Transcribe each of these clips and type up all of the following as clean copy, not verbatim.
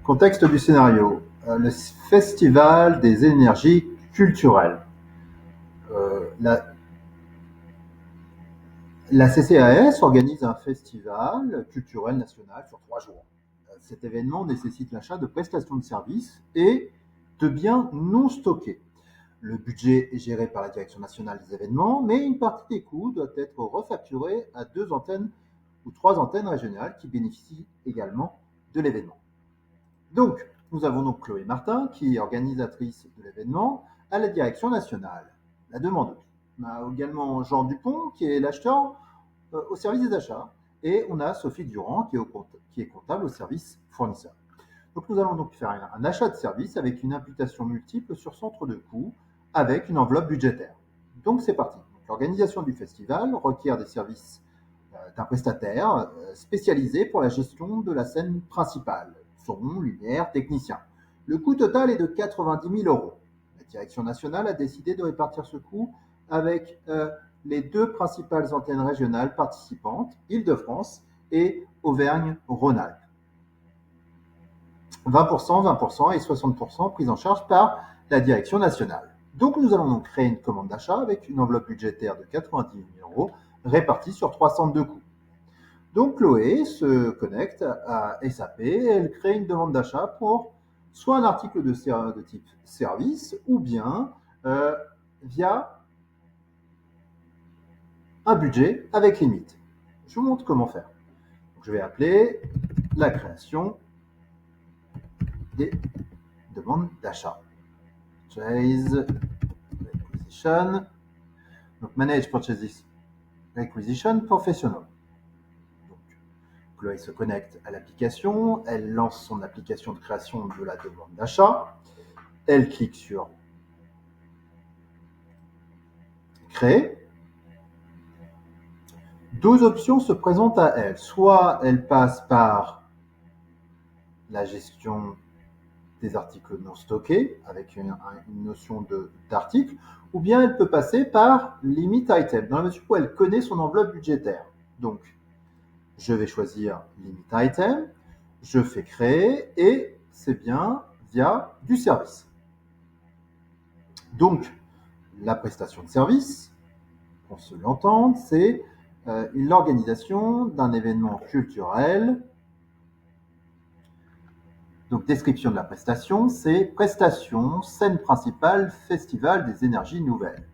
Contexte du scénario. Le Festival des énergies culturelles. La CCAS organise un festival culturel national sur 3 jours. Cet événement nécessite l'achat de prestations de services et de biens non stockés. Le budget est géré par la Direction nationale des événements, mais une partie des coûts doit être refacturée à 2 antennes ou 3 antennes régionales qui bénéficient également de l'événement. Donc, nous avons donc Chloé Martin, qui est organisatrice de l'événement, à la Direction nationale, la demandeuse. On a également Jean Dupont, qui est l'acheteur au service des achats, et on a Sophie Durand, qui est comptable au service fournisseur. Donc nous allons donc faire un achat de service avec une imputation multiple sur centre de coûts, avec une enveloppe budgétaire. Donc c'est parti. L'organisation du festival requiert des services d'un prestataire spécialisé pour la gestion de la scène principale, son, lumière, technicien. Le coût total est de 90 000 euros. La direction nationale a décidé de répartir ce coût avec les deux principales antennes régionales participantes, Île-de-France et Auvergne-Rhône-Alpes. 20%, 20% et 60% pris en charge par la direction nationale. Donc nous allons donc créer une commande d'achat avec une enveloppe budgétaire de 90 000 euros répartie sur 3 centres de coûts. Donc Chloé se connecte à SAP et elle crée une demande d'achat pour soit un article de type service ou bien via un budget avec limite. Je vous montre comment faire. Donc, je vais appeler la création des demandes d'achat. Purchase Requisition. Donc Manage Purchases Requisition Professional. Donc, Chloé se connecte à l'application, elle lance son application de création de la demande d'achat, elle clique sur Créer. Deux options se présentent à elle. Soit elle passe par la gestion des articles non stockés, avec une notion d'article, ou bien elle peut passer par Limit Item, dans la mesure où elle connaît son enveloppe budgétaire. Donc, je vais choisir Limit Item, je fais créer, et c'est bien via du service. Donc, la prestation de service, qu'on se l'entende, c'est l'organisation d'un événement culturel. Donc, description de la prestation, c'est prestation, scène principale, festival des énergies nouvelles.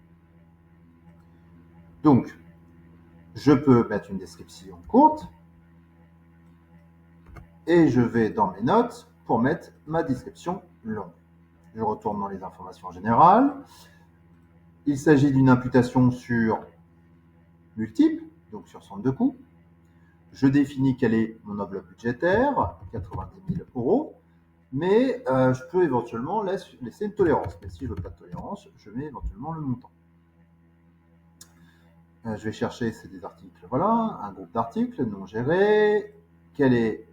Donc, je peux mettre une description courte et je vais dans mes notes pour mettre ma description longue. Je retourne dans les informations générales. Il s'agit d'une imputation sur multiple, donc sur centre de coûts. Je définis quelle est mon enveloppe budgétaire, 90 000 euros. Mais je peux éventuellement laisser une tolérance. Mais si je ne veux pas de tolérance, je mets éventuellement le montant. Je vais chercher, c'est des articles, voilà, un groupe d'articles non gérés. Quel est,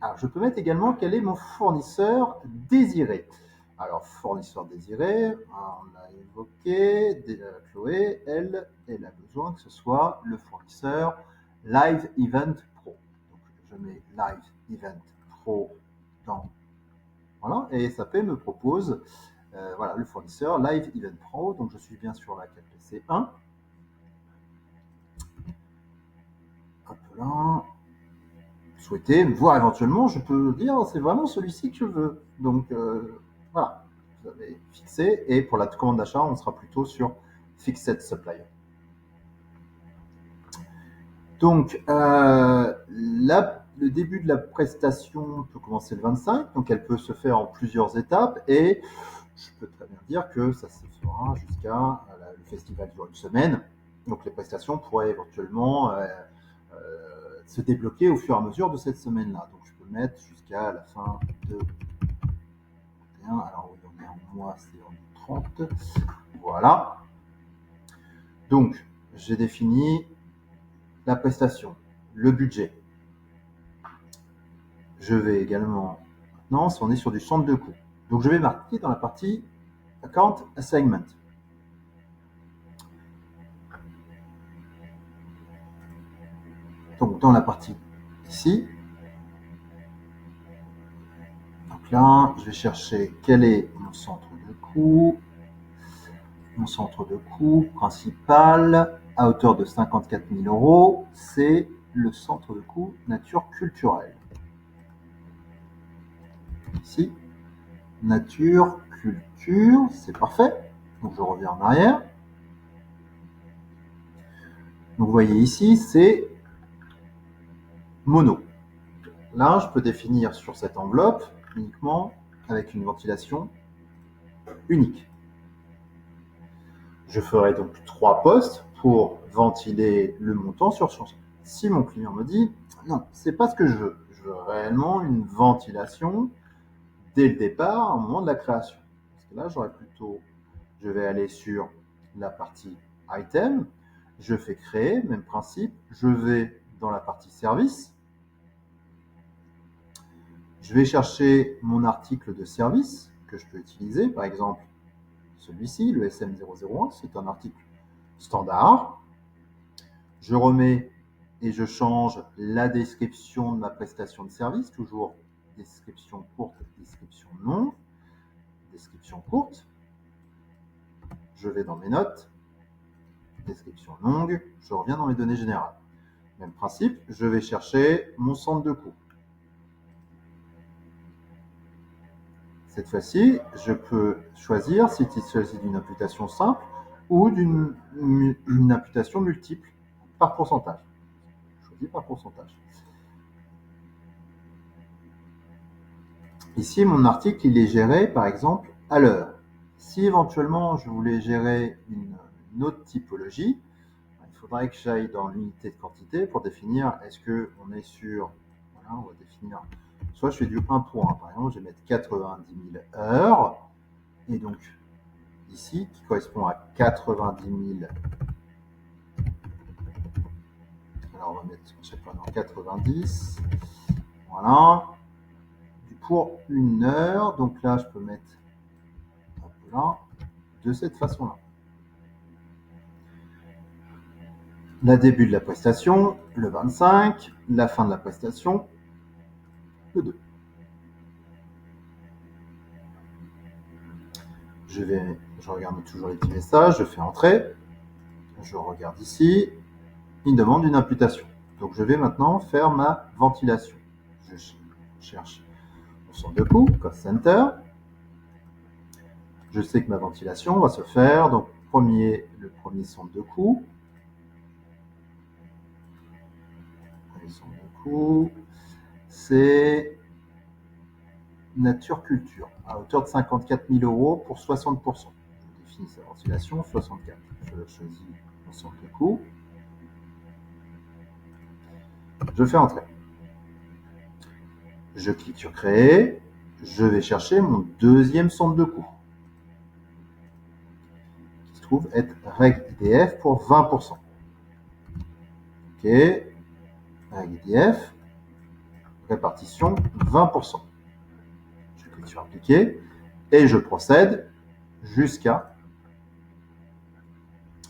alors je peux mettre également quel est mon fournisseur désiré. Alors fournisseur désiré, on a évoqué, Chloé, elle a besoin que ce soit le fournisseur Live Event Pro. Donc je mets Live Event Pro dans, voilà, et SAP me propose voilà, le fournisseur Live Event Pro. Donc je suis bien sur la KPC 1. Hop là. Souhaiter, voire éventuellement, je peux dire c'est vraiment celui-ci que je veux. Donc voilà, vous avez fixé. Et pour la commande d'achat, on sera plutôt sur Fixed Supplier. Donc le début de la prestation peut commencer le 25, donc elle peut se faire en plusieurs étapes et je peux très bien dire que ça se fera jusqu'à le festival dure une semaine. Donc les prestations pourraient éventuellement se débloquer au fur et à mesure de cette semaine-là. Donc je peux mettre jusqu'à la fin de 21. Alors oui, on est en mois, c'est en 30. Voilà. Donc j'ai défini la prestation, le budget. Je vais également, maintenant, si on est sur du centre de coûts. Donc je vais marquer dans la partie Account Assignment. Donc dans la partie ici, Donc là, je vais chercher quel est mon centre de coût. Mon centre de coût principal, à hauteur de 54 000 €, c'est le centre de coût nature culturelle. Ici, nature, culture, c'est parfait. Donc je reviens en arrière. Donc vous voyez ici, c'est mono. Là, je peux définir sur cette enveloppe uniquement avec une ventilation unique. Je ferai donc 3 postes pour ventiler le montant sur chanson. Si mon client me dit non, c'est pas ce que je veux réellement une ventilation dès le départ, au moment de la création. Parce que là, j'aurais plutôt, je vais aller sur la partie item, je fais créer, même principe, je vais dans la partie service, je vais chercher mon article de service que je peux utiliser, par exemple celui-ci, le SM001, c'est un article standard. Je remets et je change la description de ma prestation de service, toujours description courte, description longue, description courte. Je vais dans mes notes, description longue, je reviens dans mes données générales. Même principe, je vais chercher mon centre de coût. Cette fois-ci, je peux choisir s'il s'agit d'une imputation simple ou d'une imputation multiple par pourcentage. Je choisis par pourcentage. Ici, mon article, il est géré, par exemple, à l'heure. Si éventuellement je voulais gérer une autre typologie, il faudrait que j'aille dans l'unité de quantité pour définir est-ce qu'on est sur, voilà, on va définir, soit je fais du 1 pour 1, par exemple, je vais mettre 90 000 heures, et donc ici, qui correspond à 90 000, alors on va mettre chaque fois dans 90, voilà, pour une heure, donc là je peux mettre un peu là, de cette façon-là. Le début de la prestation, le 25, la fin de la prestation, le 2. Je regarde toujours les petits messages, je fais entrer, je regarde ici, il me demande une imputation. Donc je vais maintenant faire ma ventilation. Je cherche mon centre de coût, cost center. Je sais que ma ventilation va se faire, donc le premier centre de coût. Le centre de coût, c'est nature culture, à hauteur de 54 000 € pour 60%. Je définis sa ventilation, 64. Je choisis mon centre de coût. Je fais entrer. Je clique sur créer. Je vais chercher mon deuxième centre de coût, qui se trouve être règle IDF pour 20%. OK. Règle IDF, répartition 20%. Je clique sur appliquer et je procède jusqu'à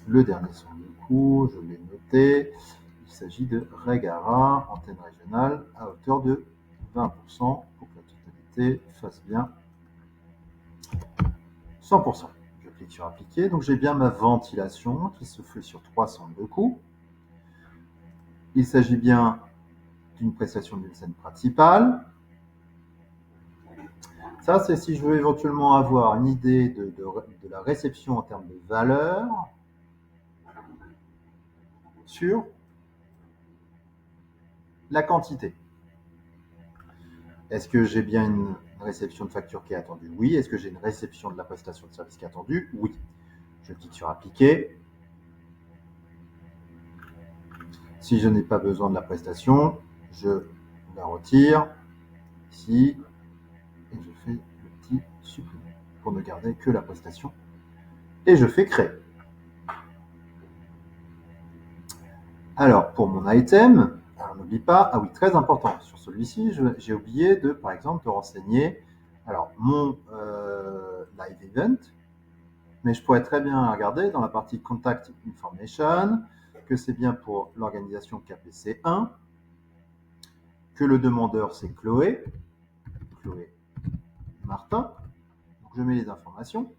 le dernier centre de coût. Je l'ai noté. Il s'agit de Régara, antenne régionale, à hauteur de 20% pour que la totalité fasse bien 100%. Je clique sur appliquer, donc j'ai bien ma ventilation qui se fait sur 3 centres de coût. Il s'agit bien d'une prestation d'une scène principale. Ça, c'est si je veux éventuellement avoir une idée de la réception en termes de valeur sur la quantité. Est-ce que j'ai bien une réception de facture qui est attendue? Oui. Est-ce que j'ai une réception de la prestation de service qui est attendue? Oui. Je clique sur appliquer. Si je n'ai pas besoin de la prestation, je la retire ici et je fais le petit supprimer pour ne garder que la prestation et je fais créer. Alors pour mon item, n'oublie pas, ah oui, très important, sur celui-ci, j'ai oublié de, par exemple, de renseigner alors mon live event, mais je pourrais très bien regarder dans la partie Contact Information que c'est bien pour l'organisation KPC1, que le demandeur c'est Chloé Martin. Donc, je mets les informations.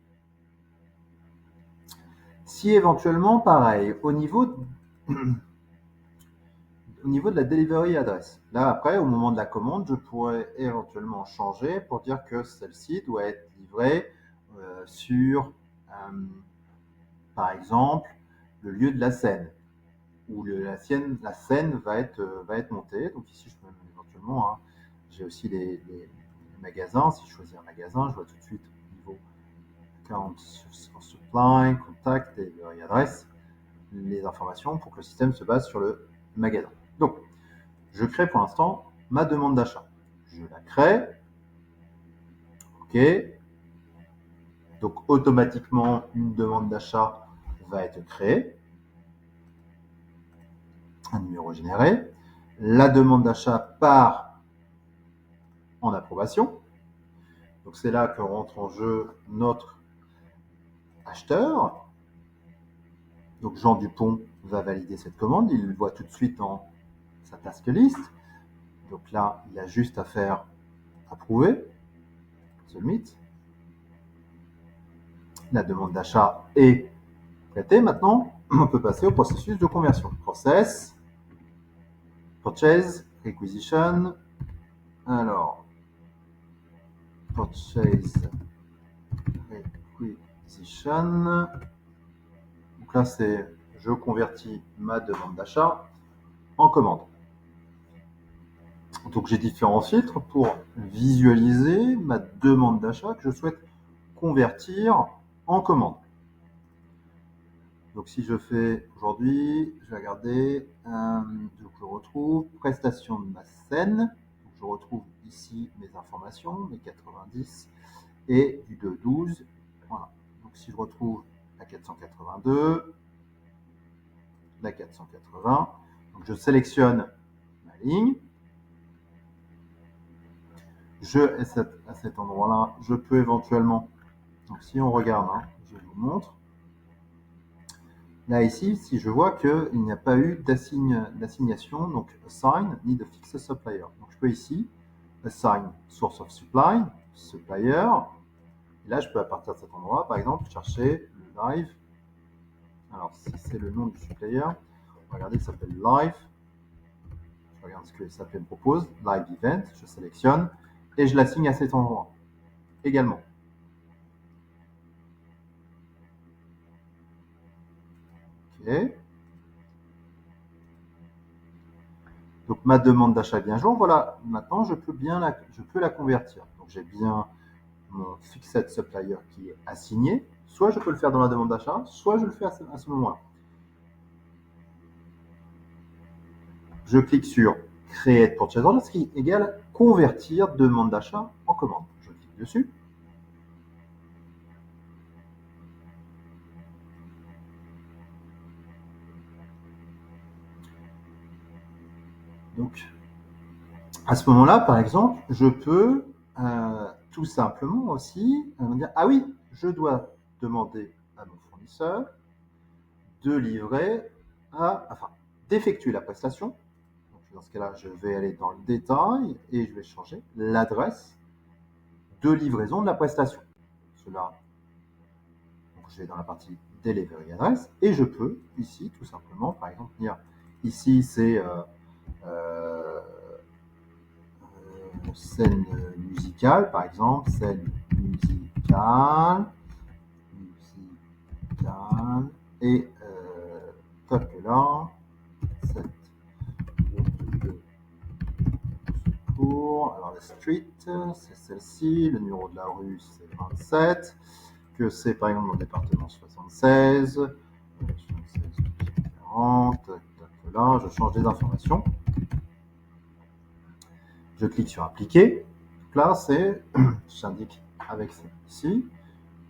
Si éventuellement, pareil, au niveau de la delivery adresse, là après, au moment de la commande, je pourrais éventuellement changer pour dire que celle-ci doit être livrée sur, par exemple, le lieu de la scène, où la scène va être montée. Donc ici, je peux éventuellement, hein, j'ai aussi les magasins. Si je choisis un magasin, je vois tout de suite au niveau account supply, contact, delivery adresse, les informations pour que le système se base sur le magasin. Donc, je crée pour l'instant ma demande d'achat. Je la crée. OK. Donc, automatiquement, une demande d'achat va être créée. Un numéro généré. La demande d'achat part en approbation. Donc, c'est là que rentre en jeu notre acheteur. Donc, Jean Dupont va valider cette commande. Il le voit tout de suite dans sa task list. Donc là, il a juste à faire approuver, submit. La demande d'achat est traitée. Maintenant, on peut passer au processus de conversion. Process, purchase, requisition. Alors, purchase, requisition. Donc là, c'est je convertis ma demande d'achat en commande. Donc j'ai différents filtres pour visualiser ma demande d'achat que je souhaite convertir en commande. Donc si je fais aujourd'hui, je vais regarder, donc je retrouve prestation de ma scène. Donc je retrouve ici mes informations, mes 90 et du 212. Voilà. Donc si je retrouve la 482, la 480, donc je sélectionne ma ligne. À cet endroit-là, je peux éventuellement, donc si on regarde, hein, je vous montre. Là, ici, si je vois qu'il n'y a pas eu d'assignation, donc assign, ni de fixe supplier. Donc, je peux ici assign source of supply, supplier. Et là, je peux à partir de cet endroit, par exemple, chercher le live. Alors, si c'est le nom du supplier, on va regarder, il s'appelle live. Je regarde ce que ça me propose, live event, je sélectionne et je l'assigne à cet endroit également. OK. Donc ma demande d'achat est bien jour. Voilà, maintenant je peux la convertir. Donc j'ai bien mon fixed supplier qui est assigné. Soit je peux le faire dans la demande d'achat, soit je le fais à ce moment-là. Je clique sur Create Purchase Order, ce qui égale convertir demande d'achat en commande. Je clique dessus. Donc, à ce moment-là, par exemple, je peux tout simplement aussi me dire, ah oui, je dois demander à mon fournisseur de livrer d'effectuer la prestation. Donc, dans ce cas-là, je vais aller dans le détail et je vais changer l'adresse de livraison de la prestation. Cela, donc je vais dans la partie Delivery Address et je peux ici tout simplement, par exemple, dire ici c'est scène musicale, par exemple, scène musicale, et toc là, cette route de secours. Alors la street, c'est celle-ci, le numéro de la rue, c'est 27, que c'est par exemple dans le département 76, 40, toc là, je change des informations. Je clique sur appliquer. Donc là, j'indique avec ceci.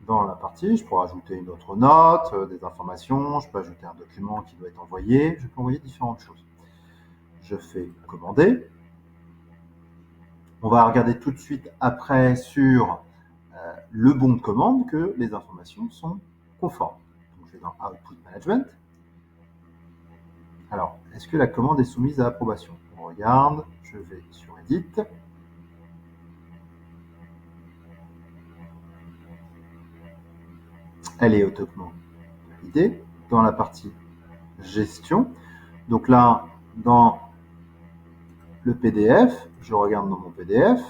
Dans la partie, je pourrais ajouter une autre note, des informations, je peux ajouter un document qui doit être envoyé, je peux envoyer différentes choses. Je fais commander. On va regarder tout de suite après sur le bon de commande que les informations sont conformes. Donc je vais dans Output Management. Alors, est-ce que la commande est soumise à approbation? On regarde, je vais sur Edit. elle est automatiquement validée. Dans la partie gestion, donc là, dans le PDF, je regarde dans mon PDF.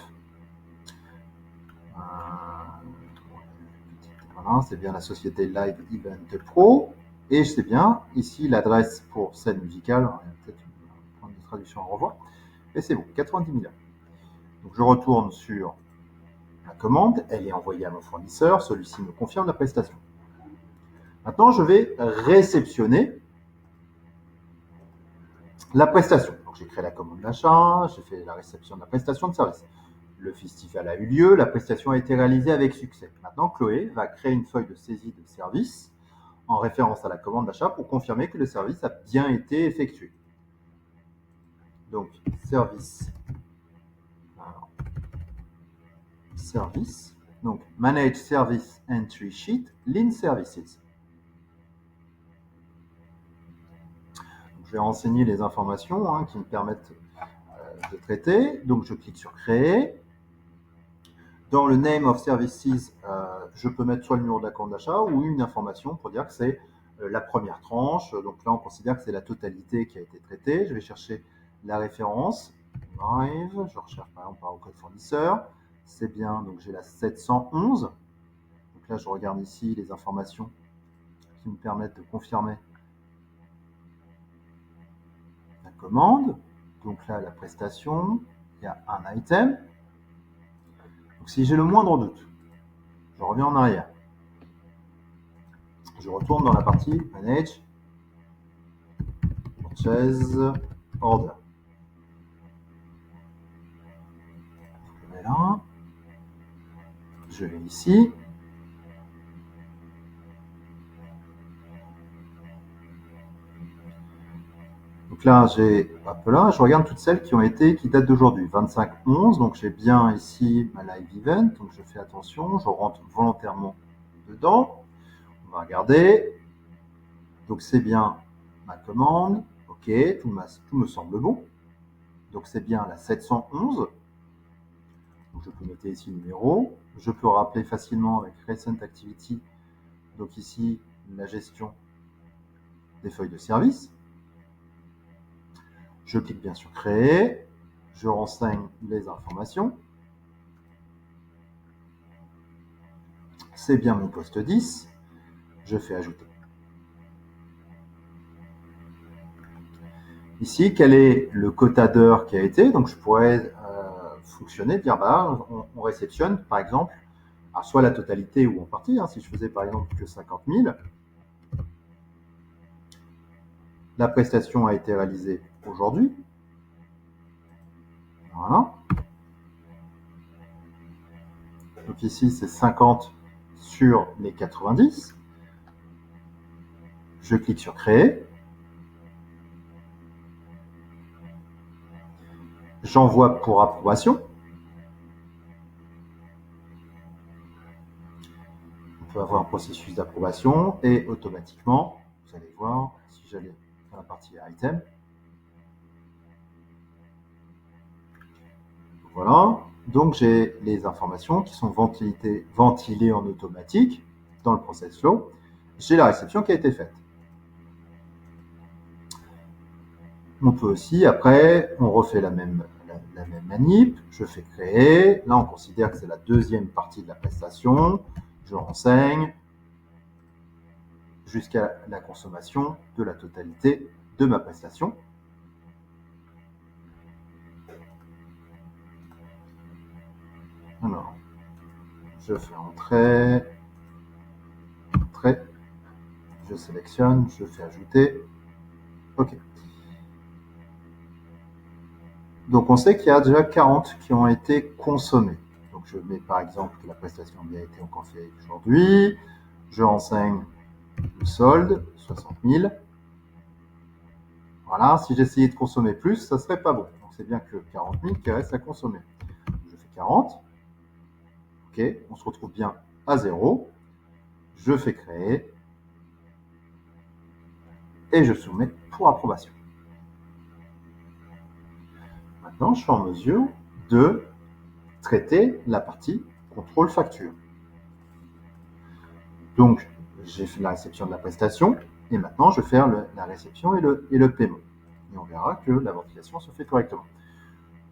Voilà, c'est bien la société Live Event Pro. Et c'est bien ici l'adresse pour scène musicale. Alors, il y a peut-être un point de traduction à revoir. Et c'est bon, 90 000. Donc je retourne sur la commande. Elle est envoyée à mon fournisseur. Celui-ci me confirme la prestation. Maintenant, je vais réceptionner la prestation. Donc j'ai créé la commande d'achat. J'ai fait la réception de la prestation de service. Le festival a eu lieu, la prestation a été réalisée avec succès. Maintenant, Chloé va créer une feuille de saisie de service en référence à la commande d'achat pour confirmer que le service a bien été effectué. Donc, service, donc Manage Service Entry Sheet, Lean Services. Donc, je vais renseigner les informations qui me permettent de traiter. Donc, je clique sur Créer. Dans le Name of Services, je peux mettre soit le numéro de la commande d'achat ou une information pour dire que c'est la première tranche. Donc là, on considère que c'est la totalité qui a été traitée. Je vais chercher la référence. Live, je recherche par exemple par code fournisseur. C'est bien, donc j'ai la 711. Donc là, je regarde ici les informations qui me permettent de confirmer la commande. Donc là, la prestation, il y a un item. Donc si j'ai le moindre doute, je reviens en arrière. Je retourne dans la partie Manage Purchase Order. Je vais là. Je vais ici. Donc là, je regarde toutes celles qui datent d'aujourd'hui. 25/11, donc j'ai bien ici ma live event, donc je fais attention, je rentre volontairement dedans. On va regarder. Donc c'est bien ma commande. Ok, tout me semble bon. Donc c'est bien la 711. Donc je peux noter ici le numéro. Je peux rappeler facilement avec Recent Activity. Donc ici, la gestion des feuilles de service. Je clique bien sur Créer. Je renseigne les informations. C'est bien mon poste 10. Je fais ajouter. Ici, quel est le quota d'heures qui a été? Donc je pourrais fonctionner, dire on réceptionne par exemple soit la totalité ou en partie. Si je faisais par exemple que 50 000, la prestation a été réalisée aujourd'hui. Voilà. Donc ici, c'est 50 sur les 90. Je clique sur Créer. J'envoie pour approbation. On peut avoir un processus d'approbation et automatiquement, vous allez voir, si j'allais dans la partie Item, voilà, donc j'ai les informations qui sont ventilées en automatique dans le process flow. J'ai la réception qui a été faite. On peut aussi, après, on refait la même manip, je fais créer, là on considère que c'est la deuxième partie de la prestation, je renseigne jusqu'à la consommation de la totalité de ma prestation. Alors, je fais entrer, je sélectionne, je fais ajouter, ok. Donc on sait qu'il y a déjà 40 qui ont été consommés. Donc je mets par exemple que la prestation a bien été encore faite aujourd'hui, je renseigne le solde, 60 000. Voilà, si j'essayais de consommer plus, ça serait pas bon. Donc c'est bien que 40 000 qui restent à consommer. Je fais 40. Ok, on se retrouve bien à 0. Je fais créer. Et je soumets pour approbation. Maintenant, je suis en mesure de traiter la partie contrôle facture. Donc, j'ai fait la réception de la prestation, et maintenant je vais faire la réception et le paiement. Et on verra que la ventilation se fait correctement.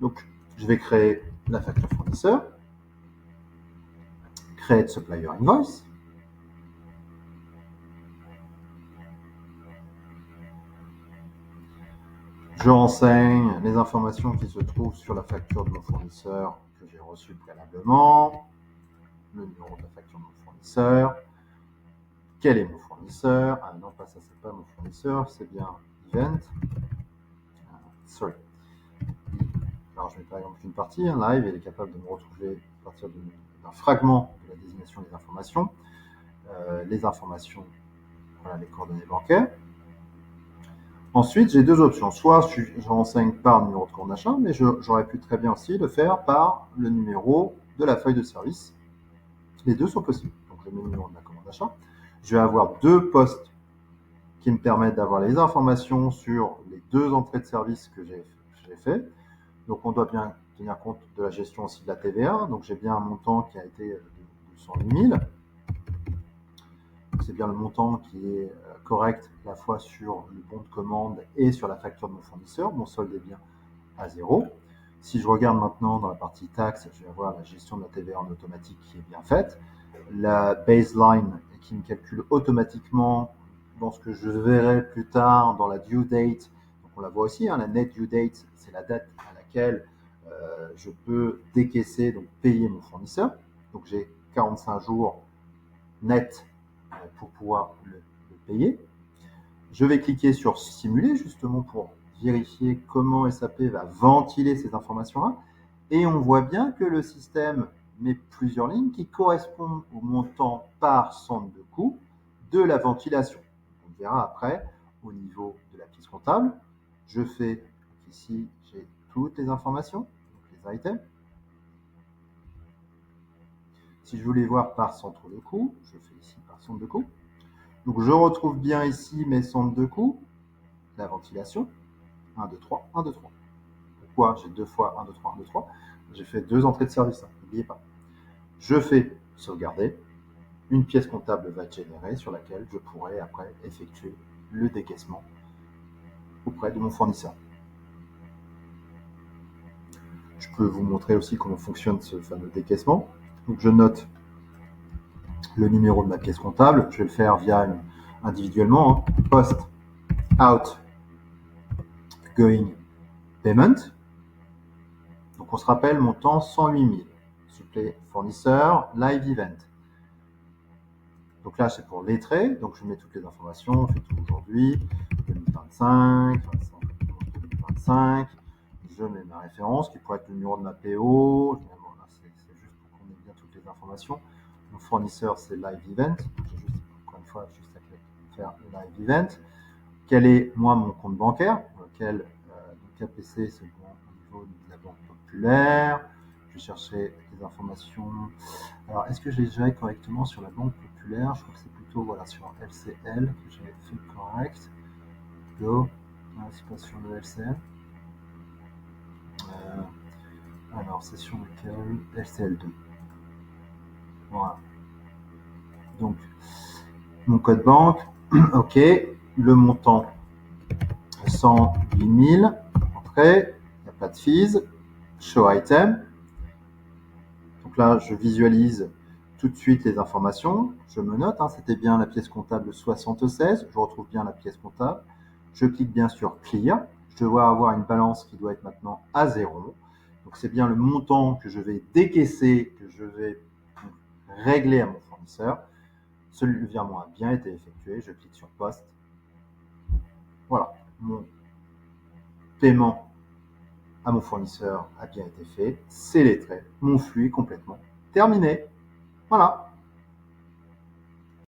Donc, je vais créer la facture fournisseur, Create Supplier Invoice. Je renseigne les informations qui se trouvent sur la facture de mon fournisseur que j'ai reçue préalablement, le numéro de la facture de mon fournisseur, quel est mon fournisseur. Ah non, pas ça, c'est pas mon fournisseur, c'est bien Event. Sorry. Alors, je mets par exemple une partie, live, il est capable de me retrouver à partir d'un fragment de la désignation des informations. Les informations, voilà, les coordonnées bancaires. Ensuite, j'ai deux options. Soit je renseigne par numéro de compte d'achat, mais j'aurais pu très bien aussi le faire par le numéro de la feuille de service. Les deux sont possibles. Donc, je mets le numéro de la commande d'achat. Je vais avoir deux postes qui me permettent d'avoir les informations sur les deux entrées de service que j'ai fait. Donc, on doit bien tenir compte de la gestion aussi de la TVA. Donc, j'ai bien un montant qui a été de 108 000. C'est bien le montant qui est correct à la fois sur le bon de commande et sur la facture de mon fournisseur. Mon solde est bien à 0. Si je regarde maintenant dans la partie taxe, je vais avoir la gestion de la TVA en automatique qui est bien faite. La baseline qui me calcule automatiquement dans ce que je verrai plus tard dans la due date. Donc on la voit aussi, hein, la net due date, c'est la date à laquelle je peux décaisser, donc payer mon fournisseur. Donc j'ai 45 jours net pour pouvoir le payer. Je vais cliquer sur simuler justement pour vérifier comment SAP va ventiler ces informations-là. Et on voit bien que le système met plusieurs lignes qui correspondent au montant par centre de coût de la ventilation. On verra après au niveau de la pièce comptable. Je fais ici, j'ai toutes les informations, donc les items. Si je voulais voir par centre de coût, je fais ici par centre de coût. Donc je retrouve bien ici mes centres de coût, la ventilation, 1, 2, 3, 1, 2, 3. Pourquoi j'ai deux fois 1, 2, 3, 1, 2, 3? J'ai fait deux entrées de service, hein, n'oubliez pas. Je fais sauvegarder, une pièce comptable va être générée sur laquelle je pourrai après effectuer le décaissement auprès de mon fournisseur. Je peux vous montrer aussi comment fonctionne ce fameux décaissement. Donc je note le numéro de ma pièce comptable, je vais le faire via individuellement, hein, post out going payment. Donc on se rappelle montant 108 000. Supplément fournisseur, live event. Donc là c'est pour lettré, donc je mets toutes les informations, on fait tout aujourd'hui, 2025, 2025, je mets ma référence qui pourrait être le numéro de ma PO, c'est juste pour qu'on ait bien toutes les informations. Mon fournisseur c'est live event, j'ai juste, encore une fois, juste à faire live event. Quel est moi mon compte bancaire, lequel KPC c'est bon au niveau de la banque populaire. Je vais chercher des informations. Alors, est-ce que je les gère correctement sur la banque populaire? Je crois que c'est plutôt voilà, sur LCL que j'ai fait correct. Go. Non, c'est pas sur le LCL. Alors, c'est sur lequel? LCL2. Voilà. Donc, mon code banque. OK. Le montant 108 000. Entrée. Il n'y a pas de fees. Show item. Donc là, je visualise tout de suite les informations. Je me note, hein, c'était bien la pièce comptable 76. Je retrouve bien la pièce comptable. Je clique bien sur Clear. Je dois avoir une balance qui doit être maintenant à 0. Donc c'est bien le montant que je vais décaisser, que je vais régler à mon fournisseur. Le virement a bien été effectué. Je clique sur Post. Voilà, mon paiement à mon fournisseur a bien été fait. C'est lettré. Mon flux est complètement terminé. Voilà.